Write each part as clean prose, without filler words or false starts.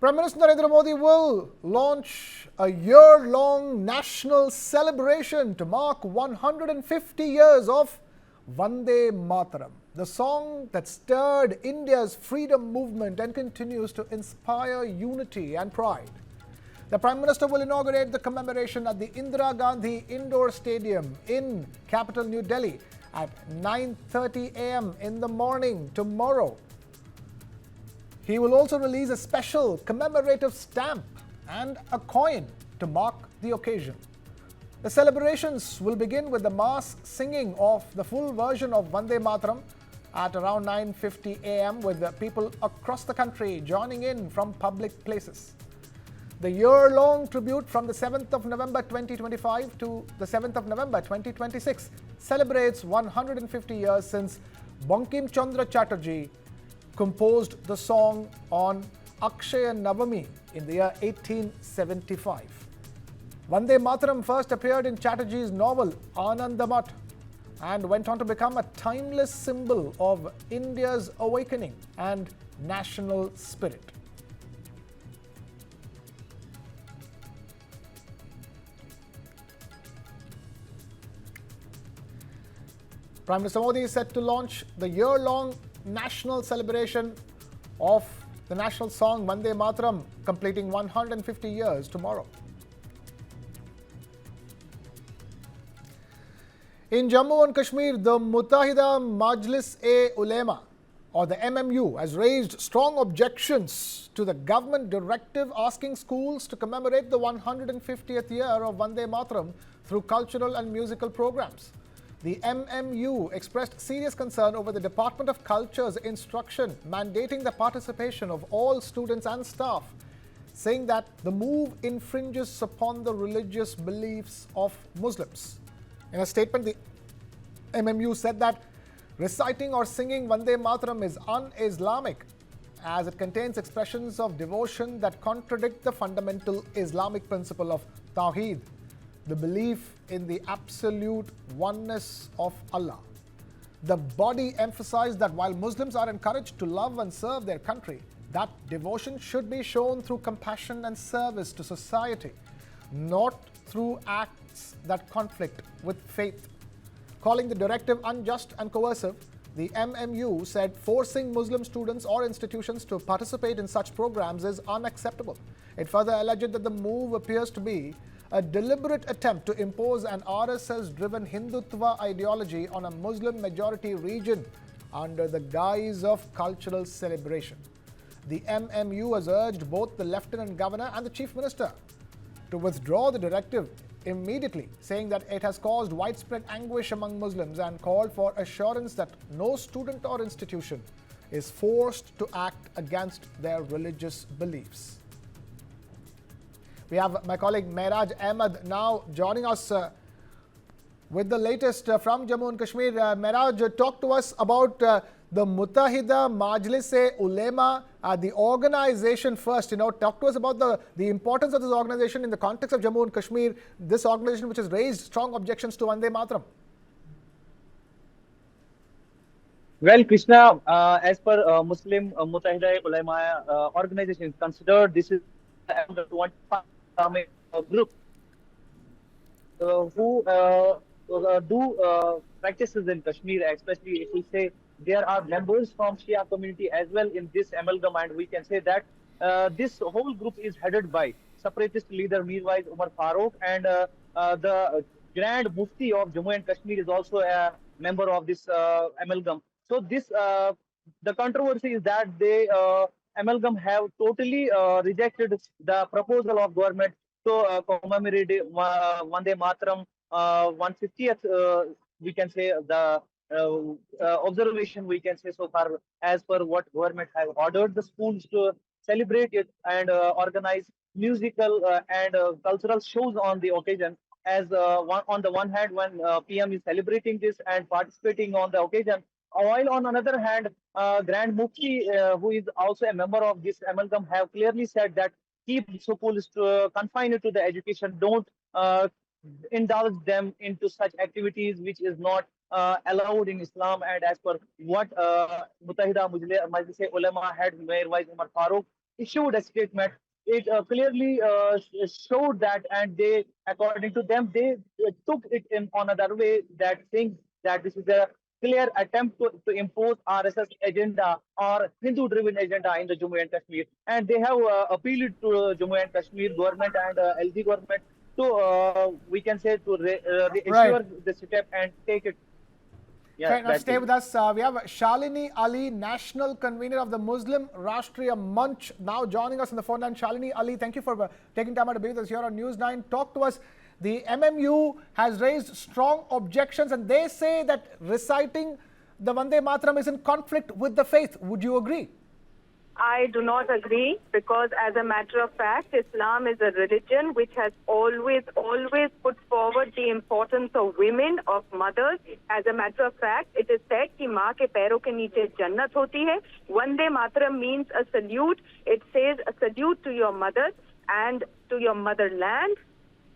Prime Minister Narendra Modi will launch a year-long national celebration to mark 150 years of Vande Mataram, the song that stirred India's freedom movement and continues to inspire unity and pride. The Prime Minister will inaugurate the commemoration at the Indira Gandhi Indoor Stadium in capital New Delhi at 9:30 a.m. in the morning tomorrow. He will also release a special commemorative stamp and a coin to mark the occasion. The celebrations will begin with the mass singing of the full version of Vande Mataram at around 9:50 a.m. with the people across the country joining in from public places. The year-long tribute from the 7th of November 2025 to the 7th of November 2026 celebrates 150 years since Bankimchandra Chatterji composed the song on Akshaya Navami in the year 1875. Vande Mataram first appeared in Chatterji's novel Anandamath and went on to become a timeless symbol of India's awakening and national spirit. Prime Minister Modi is set to launch the year-long national celebration of the national song Vande Mataram, completing 150 years tomorrow. In Jammu and Kashmir, the Mutahida Majlis-e-Ulema, or the MMU, has raised strong objections to the government directive asking schools to commemorate the 150th year of Vande Mataram through cultural and musical programs. The MMU expressed serious concern over the Department of Culture's instruction mandating the participation of all students and staff, saying that the move infringes upon the religious beliefs of Muslims. In a statement, the MMU said that reciting or singing Vande Mataram is un-Islamic as it contains expressions of devotion that contradict the fundamental Islamic principle of Tawheed, the belief in the absolute oneness of Allah. The body emphasized that while Muslims are encouraged to love and serve their country, that devotion should be shown through compassion and service to society, not through acts that conflict with faith. Calling the directive unjust and coercive, the MMU said forcing Muslim students or institutions to participate in such programs is unacceptable. It further alleged that the move appears to be a deliberate attempt to impose an RSS-driven Hindutva ideology on a Muslim-majority region under the guise of cultural celebration. The MMU has urged both the Lieutenant Governor and the Chief Minister to withdraw the directive immediately, saying that it has caused widespread anguish among Muslims and called for assurance that no student or institution is forced to act against their religious beliefs. We have my colleague Mehraj Ahmed now joining us with the latest from Jammu and Kashmir. Mehraj, talk to us about the Mutahida Majlis-e-Ulema, the organization first. Talk to us about the importance of this organization in the context of Jammu and Kashmir, this organization which has raised strong objections to Vande Mataram. Well, Krishna, as per Muslim Mutahida Ulema organization, considered this is the 25 Islamic group who do practices in Kashmir, especially if we say there are members from Shia community as well in this amalgam, and we can say that this whole group is headed by separatist leader Mirwais Umar Farooq, and the Grand Mufti of Jammu and Kashmir is also a member of this amalgam. So this the controversy is that they amalgam have totally rejected the proposal of government to commemorate Vande Mataram 150th. We can say the observation we can say so far as per what government have ordered the schools to celebrate it and organize musical and cultural shows on the occasion. As on the one hand, when PM is celebrating this and participating on the occasion, while on another hand, Grand Mufti, who is also a member of this amalgam, have clearly said that keep schools confined to the education, don't indulge them into such activities which is not allowed in Islam. And as per what Mutahida Majlis-e-Ulema head Mirwais Umar Farooq issued a statement. It clearly showed that, and they, according to them, they took it in another way, that saying that this is a clear attempt to impose RSS agenda or Hindu-driven agenda in the Jammu and Kashmir, and they have appealed to Jammu and Kashmir government and LG government to, we can say, to Right. reassure the step and take it. Okay, Yeah, now that stay is. with us. We have Shalini Ali, National Convener of the Muslim Rashtriya Manch, now joining us on the phone line. Shalini Ali, thank you for taking time out to be with us here on News9. Talk to us. The MMU has raised strong objections and they say that reciting the Vande Mataram is in conflict with the faith. Would you agree? I do not agree, because as a matter of fact, Islam is a religion which has always put forward the importance of women, of mothers. As a matter of fact, it is said कि माँ के पैरों के नीचे जन्नत होती है. Vande Mataram means a salute. It says a salute to your mother and to your motherland.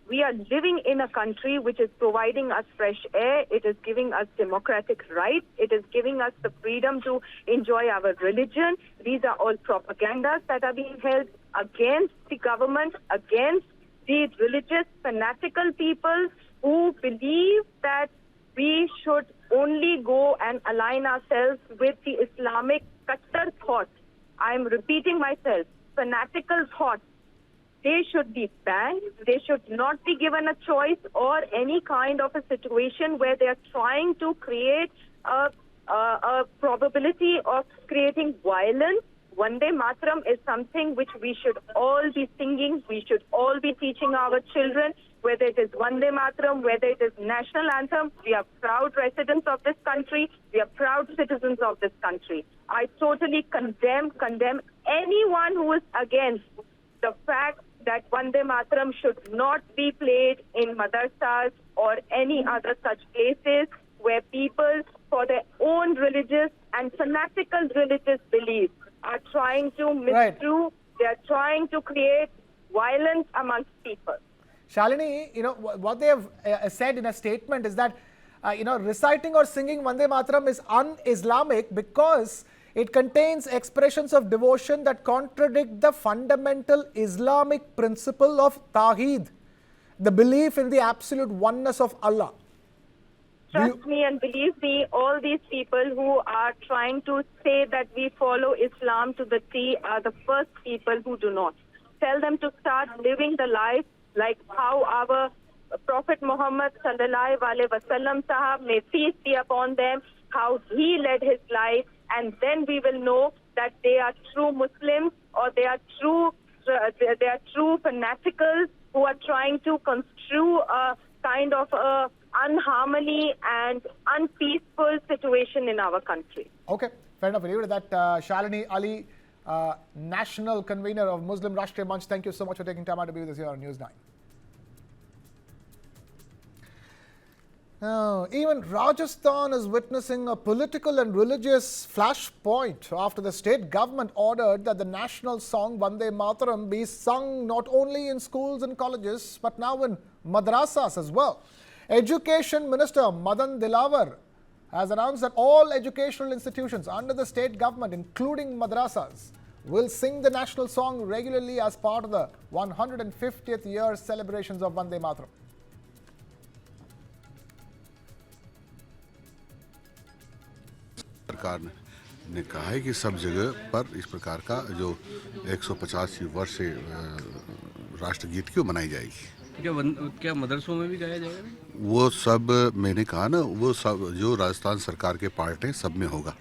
We are living in a country which is providing us fresh air. It is giving us democratic rights. It is giving us the freedom to enjoy our religion. These are all propagandas that are being held against the government, against these religious fanatical people who believe that we should only go and align ourselves with the Islamic Qattar thought. I am repeating myself, fanatical thought. They should be banned. They should not be given a choice or any kind of a situation where they are trying to create a probability of creating violence. Vande Mataram is something which we should all be singing. We should all be teaching our children, whether it is Vande Mataram, whether it is national anthem. We are proud residents of this country. We are proud citizens of this country. I totally condemn anyone who is against the fact that Vande Mataram should not be played in madrasas or any other such places where people, for their own religious and fanatical religious beliefs, are trying to misdrew. They are trying to create violence amongst people. Shalini, what they have said in a statement is that, reciting or singing Vande Mataram is un-Islamic because it contains expressions of devotion that contradict the fundamental Islamic principle of Tawheed, the belief in the absolute oneness of Allah. Trust me and believe me, all these people who are trying to say that we follow Islam to the T are the first people who do not. Tell them to start living the life like how our Prophet Muhammad sallallahu alaihi wasallam sahab, may peace be upon them, how he led his life, and then we will know that they are true Muslims or they are true fanaticals who are trying to construe a kind of unharmony and unpeaceful situation in our country. Okay, fair enough. We'll leave it at that. Shalini Ali, National Convener of Muslim Rashtriya Manch, thank you so much for taking time out to be with us here on News9. Now, even Rajasthan is witnessing a political and religious flashpoint after the state government ordered that the national song Vande Mataram be sung not only in schools and colleges but now in madrasas as well. Education Minister Madan Dilawar has announced that all educational institutions under the state government, including madrasas, will sing the national song regularly as part of the 150th year celebrations of Vande Mataram. सरकार ने कहा है कि सब जगह पर इस प्रकार का जो 150 वर्ष से राष्ट्रगीत क्यों मनाई जाएगी। क्या मदरसों में भी गाया जाएगा? वो सब मैंने कहा ना, वो सब जो राजस्थान सरकार के पार्ट हैं सब में होगा।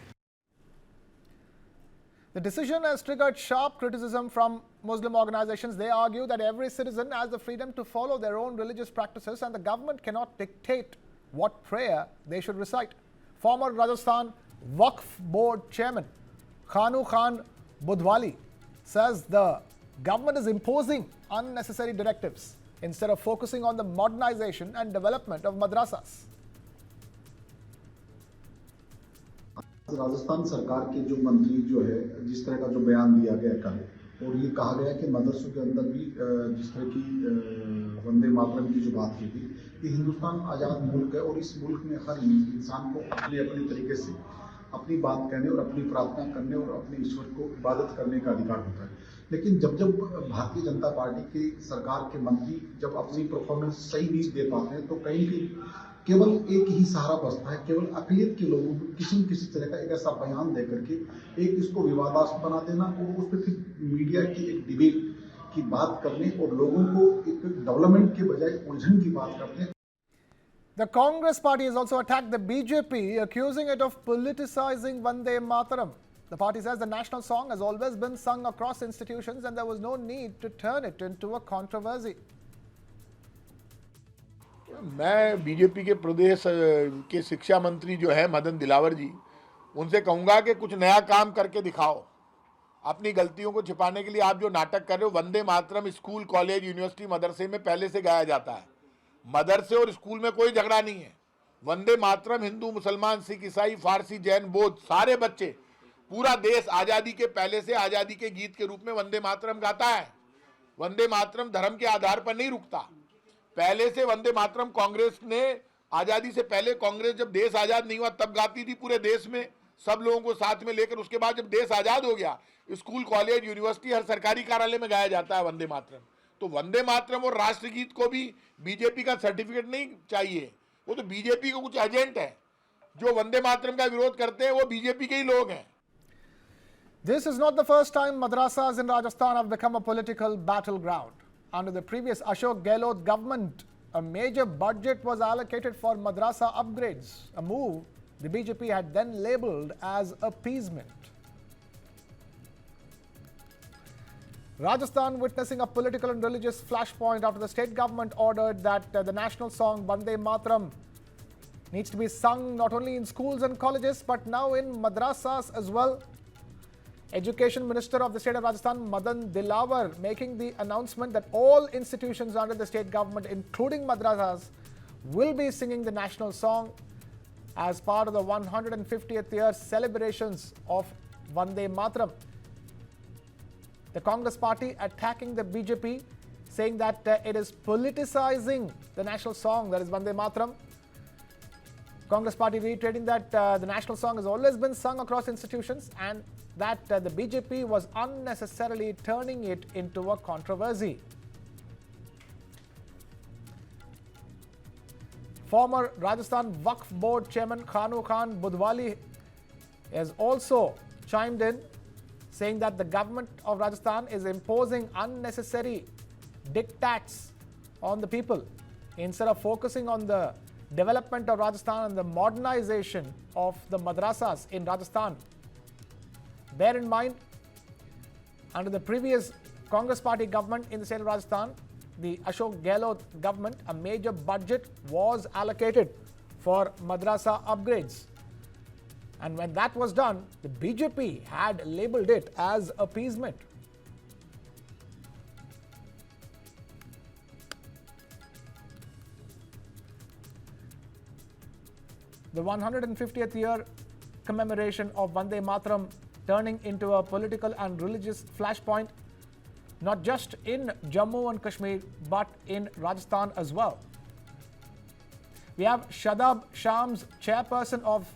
The decision has triggered sharp criticism from Muslim organizations. They argue that every citizen has the freedom to follow their own religious practices and the government cannot dictate what prayer they should recite. Former Rajasthan Waqf Board Chairman Khanu Khan Budwali says the government is imposing unnecessary directives instead of focusing on the modernization and development of madrasas. Rajasthan सरकार के जो मंत्री जो है, जिस तरह का जो बयान दिया गया कल, और ये कहा गया कि मदरसों के अंदर भी जिस तरह की वंदे मातरम की जो बात की थी, ये हिंदुस्तान आज़ाद मुल्क है और इस मुल्क में हर इंसान को अपने अपने तरीके से अपनी बात कहने और अपनी प्रार्थना करने और अपने ईश्वर को इबादत करने का अधिकार होता है। लेकिन जब जब भारतीय जनता पार्टी की सरकार के मंत्री जब अपनी परफॉर्मेंस सही नहीं दे पाते हैं तो कहीं केवल एक ही सहारा बचता है, केवल अक़लियत के लोगों को किसी न किसी तरह का एक ऐसा बयान देकर के एक इसको विवादास्पद बना देना और उस पर फिर मीडिया की एक डिबेट की बात करने और लोगों को एक डेवलपमेंट के बजाय उलझन की बात करते हैं। The Congress party has also attacked the BJP, accusing it of politicizing Vande Mataram. The party says the national song has always been sung across institutions and there was no need to turn it into a controversy. मैं BJP के प्रदेश के शिक्षा मंत्री जो है मदन दिलावर जी, उनसे कहूँगा कि कुछ नया काम करके दिखाओ। अपनी गलतियों को छिपाने के लिए आप जो नाटक कर रहे हो, Vande Mataram school, college, university, मदरसे में पहले से गाया जाता है। मदरसे और स्कूल में कोई झगड़ा नहीं है। वंदे मातरम हिंदू, मुसलमान, सिख, ईसाई, फारसी, जैन, बौद्ध सारे बच्चे, पूरा देश आज़ादी के पहले से आज़ादी के गीत के रूप में वंदे मातरम गाता है। वंदे मातरम धर्म के आधार पर नहीं रुकता। पहले से वंदे मातरम कांग्रेस ने आज़ादी से पहले, कांग्रेस जब देश आज़ाद नहीं हुआ तब गाती थी, पूरे देश में सब लोगों को साथ में लेकर। उसके बाद जब देश आज़ाद हो गया, स्कूल, कॉलेज, यूनिवर्सिटी, हर सरकारी कार्यालय में गाया जाता है वंदे मातरम। तो वंदे मातरम और राष्ट्रगीत को भी बीजेपी का सर्टिफिकेट नहीं चाहिए। वो तो बीजेपी के कुछ एजेंट हैं जो वंदे मातरम का विरोध करते हैं, वो बीजेपी के ही लोग हैं। This is not the first time madrasas in Rajasthan have become a political battleground. Under the previous Ashok Gehlot government, a major budget was allocated for madrasa upgrades, a move the BJP had then labelled as appeasement. Rajasthan witnessing a political and religious flashpoint after the state government ordered that the national song Vande Mataram needs to be sung not only in schools and colleges but now in madrasas as well. Education Minister of the state of Rajasthan, Madan Dilawar, making the announcement that all institutions under the state government, including madrasas, will be singing the national song as part of the 150th year celebrations of Vande Mataram. The Congress party attacking the BJP, saying that it is politicizing the national song, that is Vande Mataram. Congress party reiterating that the national song has always been sung across institutions and that the BJP was unnecessarily turning it into a controversy. Former Rajasthan Waqf Board Chairman Khanu Khan Budwali has also chimed in, saying that the government of Rajasthan is imposing unnecessary diktats on the people instead of focusing on the development of Rajasthan and the modernization of the madrasas in Rajasthan. Bear in mind, under the previous Congress party government in the state of Rajasthan, the Ashok Gehlot government, a major budget was allocated for madrasa upgrades. And when that was done, the BJP had labelled it as appeasement. The 150th year commemoration of Vande Mataram turning into a political and religious flashpoint, not just in Jammu and Kashmir, but in Rajasthan as well. We have Shadab Shams, chairperson of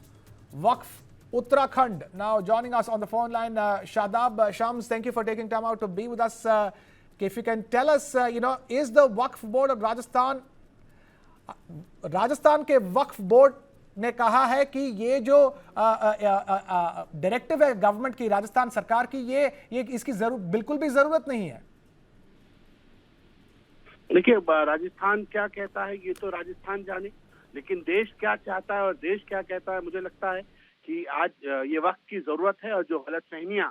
Waqf Uttarakhand, now joining us on the phone line. Shadab Shams, thank you for taking time out to be with us. If you can tell us, is the Waqf Board of Rajasthan के Waqf Board ने कहा है कि ये जो directive है government की, राजस्थान सरकार की, ये इसकी बिल्कुल भी जरूरत नहीं है? देखिए, राजस्थान क्या कहता है ये तो राजस्थान जाने, लेकिन देश क्या चाहता है और देश क्या कहता है, मुझे लगता है कि आज ये वक्त की जरूरत है और जो गलतफहमियां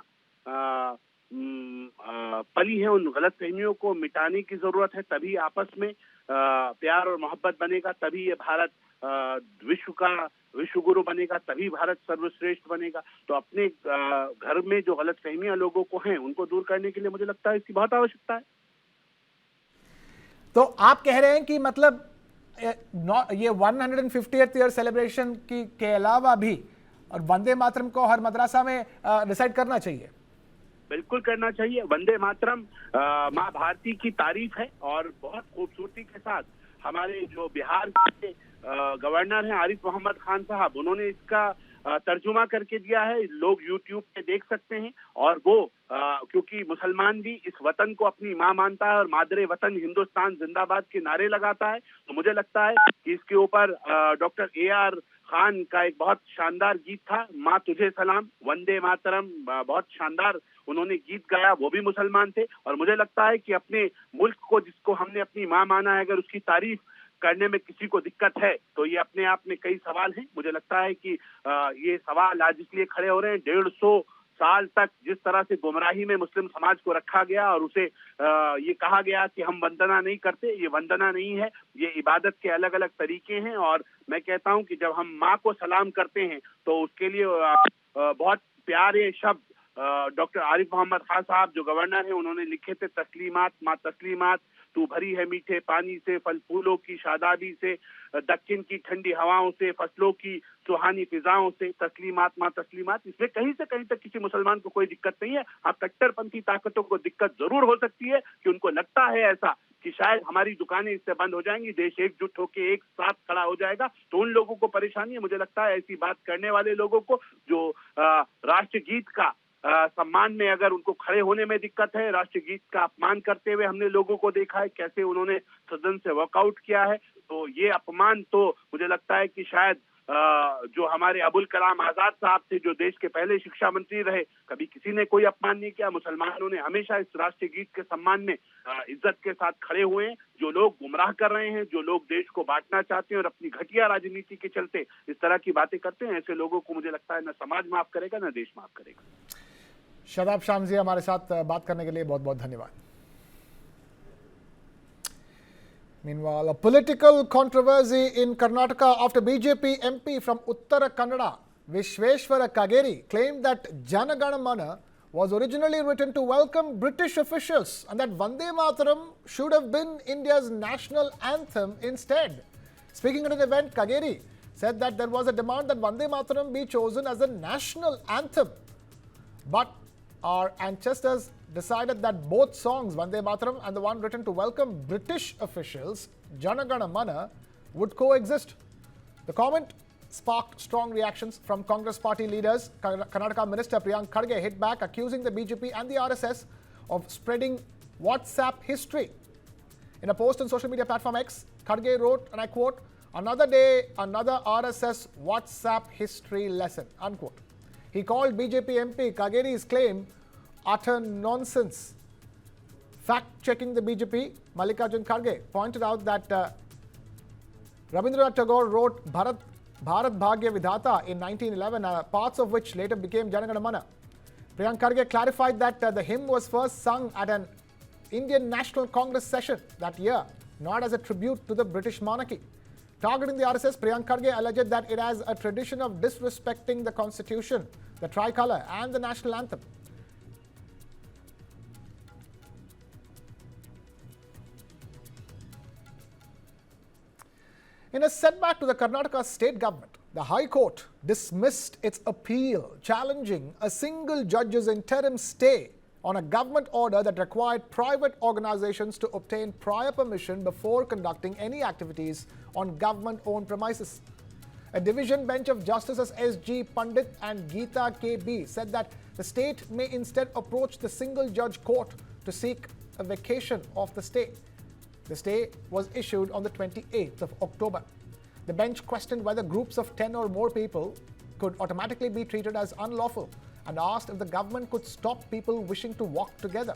पली हैं उन गलतफहमियों को मिटाने की जरूरत है। तभी आपस में प्यार और मोहब्बत बनेगा, तभी ये भारत विश्व का विश्व गुरु बनेगा, तभी भारत सर्वश्रेष्ठ बनेगा। तो अपने घर में जो गलतफहमियां लोगों को हैं उनको दूर करने के लिए मुझे लगता है इसकी बहुत आवश्यकता है। तो आप कह रहे हैं कि मतलब ये 150th ईयर सेलिब्रेशन के अलावा भी और वंदे मातरम को हर मदरसा में रिसाइट करना चाहिए? बिल्कुल करना चाहिए। वंदे मातरम माँ भारती की तारीफ है और बहुत खूबसूरती के साथ हमारे जो बिहार के गवर्नर हैं आरिफ मोहम्मद खान साहब, उन्होंने इसका तर्जुमा करके दिया है, लोग यूट्यूब पे देख सकते हैं। और वो क्योंकि मुसलमान भी इस वतन को अपनी माँ मानता है और मादरे वतन हिंदुस्तान जिंदाबाद के नारे लगाता है, तो मुझे लगता है कि इसके ऊपर डॉक्टर AR खान का एक बहुत शानदार गीत था, माँ तुझे सलाम, वंदे मातरम, बहुत शानदार उन्होंने गीत गाया, वो भी मुसलमान थे। और मुझे लगता है कि अपने मुल्क को, जिसको हमने अपनी माँ माना है, अगर उसकी तारीफ करने में किसी को दिक्कत है तो ये अपने आप में कई सवाल हैं। मुझे लगता है कि ये सवाल आज इसलिए खड़े हो रहे हैं, 150 साल तक जिस तरह से गुमराही में मुस्लिम समाज को रखा गया और उसे ये कहा गया कि हम वंदना नहीं करते, ये वंदना नहीं है, ये इबादत के अलग अलग तरीके हैं। और मैं कहता हूं कि जब हम माँ को सलाम करते हैं तो उसके लिए बहुत प्यारे शब्द डॉक्टर आरिफ मोहम्मद खान साहब जो गवर्नर हैं उन्होंने लिखे थे, तस्लीमात माँ तस्लीमात, तू भरी है मीठे पानी से, फल फूलों की शादाबी से, दक्षिण की ठंडी हवाओं से, फसलों की सुहानी फिजाओं से, तस्लीमात माँ तस्लीमात। इसमें कहीं से कहीं तक किसी मुसलमान को कोई दिक्कत नहीं है। हाँ, कट्टरपंथी ताकतों को दिक्कत जरूर हो सकती है कि उनको लगता है ऐसा कि शायद हमारी दुकानें इससे बंद हो जाएंगी, देश एकजुट होकर एक साथ खड़ा हो जाएगा, तो उन लोगों को परेशानी है। मुझे लगता है ऐसी बात करने वाले लोगों को जो राष्ट्रगीत का सम्मान में अगर उनको खड़े होने में दिक्कत है, राष्ट्रगीत का अपमान करते हुए हमने लोगों को देखा है कैसे उन्होंने सदन से वॉकआउट किया है, तो ये अपमान तो मुझे लगता है कि शायद जो हमारे अबुल कलाम आजाद साहब थे, जो देश के पहले शिक्षा मंत्री रहे, कभी किसी ने कोई अपमान नहीं किया। मुसलमानों ने हमेशा इस राष्ट्रीय गीत के सम्मान में इज्जत के साथ खड़े हुए हैं। जो लोग गुमराह कर रहे हैं, जो लोग देश को बांटना चाहते हैं और अपनी घटिया राजनीति के चलते इस तरह की बातें करते हैं, ऐसे लोगों को मुझे लगता है न समाज माफ करेगा न देश माफ करेगा। शादाब शाम जी, हमारे साथ बात करने के लिए बहुत बहुत धन्यवाद। Meanwhile, a political controversy in Karnataka after BJP MP from Uttarakhand, Vishveshwara Kageri, claimed that Jana Gana Mana was originally written to welcome British officials and that Vande Mataram should have been India's national anthem instead. Speaking at an event, Kageri said that there was a demand that Vande Mataram be chosen as the national anthem. But our ancestors decided that both songs, Vande Mataram and the one written to welcome British officials, Jana Gana Mana, would coexist. The comment sparked strong reactions from Congress party leaders. Karnataka Minister Priyank Kharge hit back, accusing the BJP and the RSS of spreading WhatsApp history. In a post on social media platform X, Kharge wrote, and I quote, "Another day, another RSS WhatsApp history lesson," unquote. He called BJP MP Kageri's claim utter nonsense. Fact-checking the BJP, Mallikarjun Kharge pointed out that Rabindranath Tagore wrote Bharat Bhagya Vidhata in 1911, parts of which later became Jana Gana Mana. Priyank Kharge clarified that the hymn was first sung at an Indian National Congress session that year, not as a tribute to the British monarchy. Targeting the RSS, Priyank Kharge alleged that it has a tradition of disrespecting the constitution, the tricolour and the national anthem. In a setback to the Karnataka state government, the High Court dismissed its appeal challenging a single judge's interim stay on a government order that required private organizations to obtain prior permission before conducting any activities on government-owned premises. A division bench of Justices S.G. Pandit and Geeta K.B. said that the state may instead approach the single-judge court to seek a vacation of the stay. The stay was issued on the 28th of October. The bench questioned whether groups of 10 or more people could automatically be treated as unlawful and asked if the government could stop people wishing to walk together.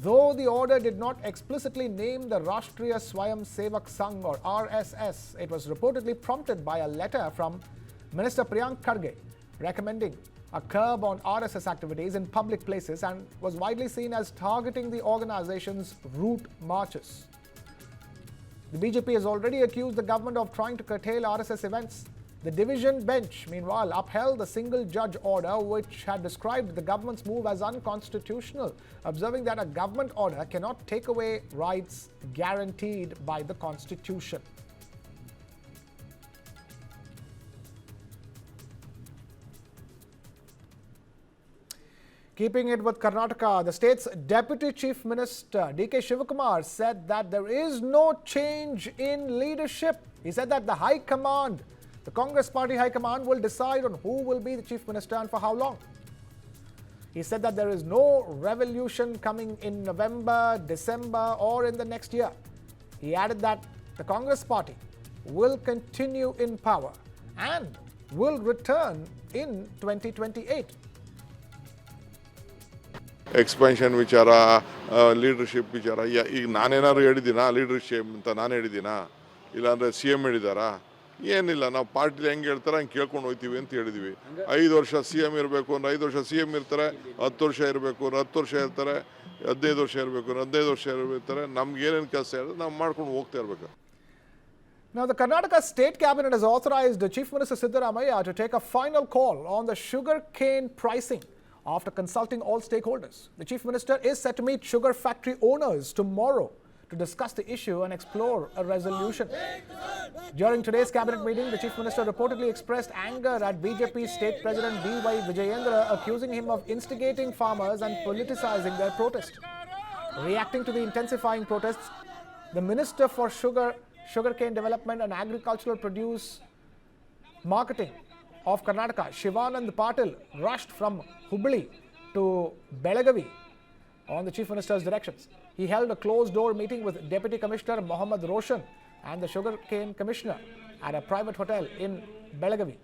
Though the order did not explicitly name the Rashtriya Swayam Sevak Sangh or RSS, it was reportedly prompted by a letter from Minister Priyank Kharge recommending a curb on RSS activities in public places and was widely seen as targeting the organization's route marches. The BJP has already accused the government of trying to curtail RSS events. The division bench, meanwhile, upheld the single-judge order which had described the government's move as unconstitutional, observing that a government order cannot take away rights guaranteed by the Constitution. Keeping it with Karnataka, the state's Deputy Chief Minister D.K. Shivakumar said that there is no change in leadership. He said that the High Command The Congress Party High Command will decide on who will be the Chief Minister and for how long. He said that there is no revolution coming in November, December or in the next year. He added that the Congress Party will continue in power and will return in 2028. Expansion ವಿಚಾರ leadership ವಿಚಾರ ಈಗ ನಾನೇನಾದ್ರು ಹೇಳಿದ್ದೀನಾ leadership ಅಂತ ನಾನು ಹೇಳಿದ್ದೀನಾ ಇಲ್ಲಾಂದರೆ C M ಹೇಳಿದಾರಾ ಏನಿಲ್ಲ ನಾವು ಪಾರ್ಟಿಲಿ ಹೆಂಗೆ ಹೇಳ್ತಾರೆ ಹಂಗೆ ಕೇಳ್ಕೊಂಡು ಹೋಗ್ತೀವಿ ಅಂತ ಹೇಳಿದ್ವಿ 5 ವರ್ಷ ಸಿ ಎಮ್ ಇರಬೇಕು ಅಂದ್ರೆ 5 ವರ್ಷ ಸಿ ಎಮ್ ಇರ್ತಾರೆ 10 ವರ್ಷ ಇರಬೇಕು 10 ವರ್ಷ ಇರ್ತಾರೆ 15 ವರ್ಷ ಇರಬೇಕು 15 ವರ್ಷ ಇರ್ತಾರೆ ನಮ್ಗೆ ಏನೇನು ಕೆಲಸ ಇರೋದು ನಾವು ಮಾಡ್ಕೊಂಡು ಹೋಗ್ತಾ ಇರಬೇಕು. Now, the Karnataka State Cabinet has authorized Chief Minister Siddaramaiah to take a final call on the sugarcane pricing after consulting all stakeholders. The Chief Minister is set to meet sugar factory owners tomorrow to discuss the issue and explore a resolution. During today's cabinet meeting, the Chief Minister reportedly expressed anger at BJP State President B.Y. Vijayendra, accusing him of instigating farmers and politicizing their protest. Reacting to the intensifying protests, the Minister for Sugarcane Development and Agricultural Produce Marketing of Karnataka, Shivanand Patil, rushed from Hubli to Belagavi on the Chief Minister's directions. He held a closed-door meeting with Deputy Commissioner Mohammad Roshan and the Sugarcane Commissioner at a private hotel in Belagavi.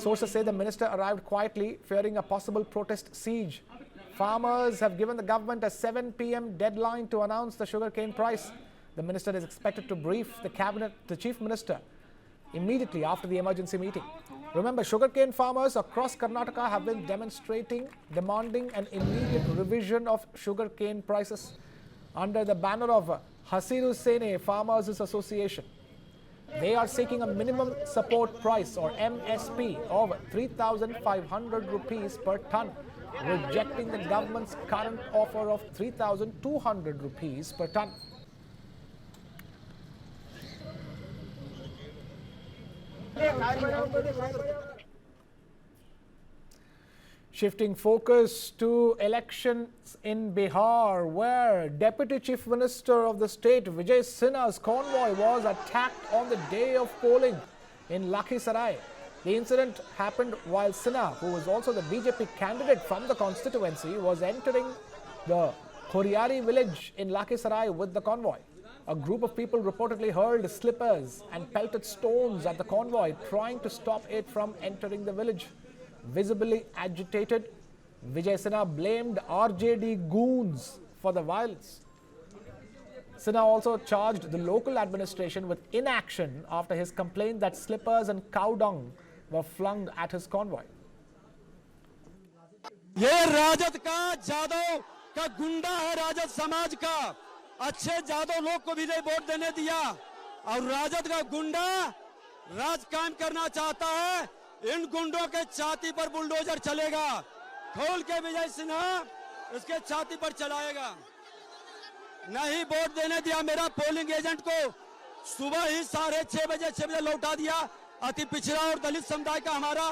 Sources say the minister arrived quietly, fearing a possible protest siege. Farmers have given the government a 7 p.m. deadline to announce the sugarcane price. The minister is expected to brief the Chief Minister immediately after the emergency meeting. Remember, sugarcane farmers across Karnataka have been demonstrating, demanding an immediate revision of sugarcane prices under the banner of Hasiru Sene Farmers Association. They are seeking a minimum support price or MSP of 3,500 rupees per ton, rejecting the government's current offer of 3,200 rupees per ton. Shifting focus to elections in Bihar, where Deputy Chief Minister of the state Vijay Sinha's convoy was attacked on the day of polling in Lakhisarai. The incident happened while Sinha, who was also the BJP candidate from the constituency, was entering the Khoriari village in Lakhisarai with the convoy. A group of people reportedly hurled slippers and pelted stones at the convoy, trying to stop it from entering the village. Visibly agitated, Vijay Sinha blamed RJD goons for the violence. Sinha also charged the local administration with inaction after his complaint that slippers and cow dung were flung at his convoy. ये राजद का जादव का गुंडा है, राजद समाज का अच्छे जादव लोग को विजय वोट देने दिया और राजद का गुंडा राज कायम करना चाहता है। इन गुंडों के छाती पर बुलडोजर चलेगा, खोल के विजय सिन्हा इसके छाती पर चलाएगा। नहीं वोट देने दिया मेरा पोलिंग एजेंट को, सुबह ही 6:30 बजे लौटा दिया। अति पिछड़ा और दलित समुदाय का हमारा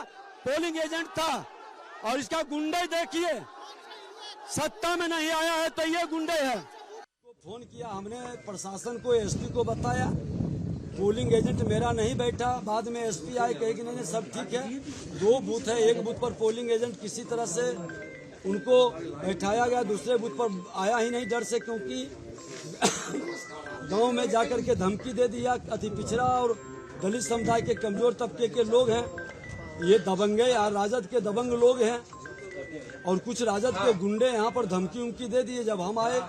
पोलिंग एजेंट था और इसका गुंडे देखिए, सत्ता में नहीं आया है तो ये गुंडे है। फोन किया हमने प्रशासन को, एसपी को बताया, पोलिंग एजेंट मेरा नहीं बैठा। बाद में एसपी आए, कहे कि नहीं सब ठीक है। 2 बूथ है, एक बूथ पर पोलिंग एजेंट किसी तरह से उनको बैठाया गया, दूसरे बूथ पर आया ही नहीं डर से, क्योंकि गांव में जाकर के धमकी दे दिया। अति पिछड़ा और दलित समुदाय के कमजोर तबके के लोग हैं, ये दबंगे या राजद के दबंग लोग हैं और कुछ राजद के गुंडे यहाँ पर धमकी उमकी दे दिए। जब हम आए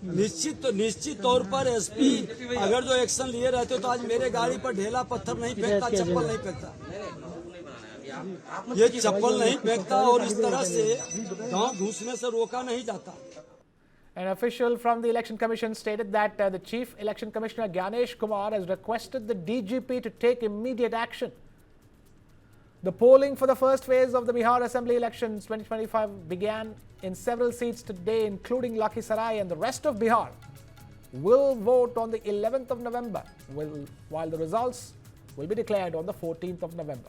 निश्चित तौर पर एसपी अगर जो एक्शन लिए रहते तो आज मेरे गाड़ी पर ढेला पत्थर नहीं फेंकता, चप्पल नहीं फेंकता, ये चप्पल नहीं फेंकता और इस तरह से गांव घुसने से रोका नहीं जाता। An official from the Election Commission stated that the Chief Election Commissioner Gyanesh Kumar has requested the DGP to take immediate action. The polling for the first phase of the Bihar Assembly elections 2025 began in several seats today, including Lakhisarai, and the rest of Bihar will vote on the 11th of November, while the results will be declared on the 14th of November.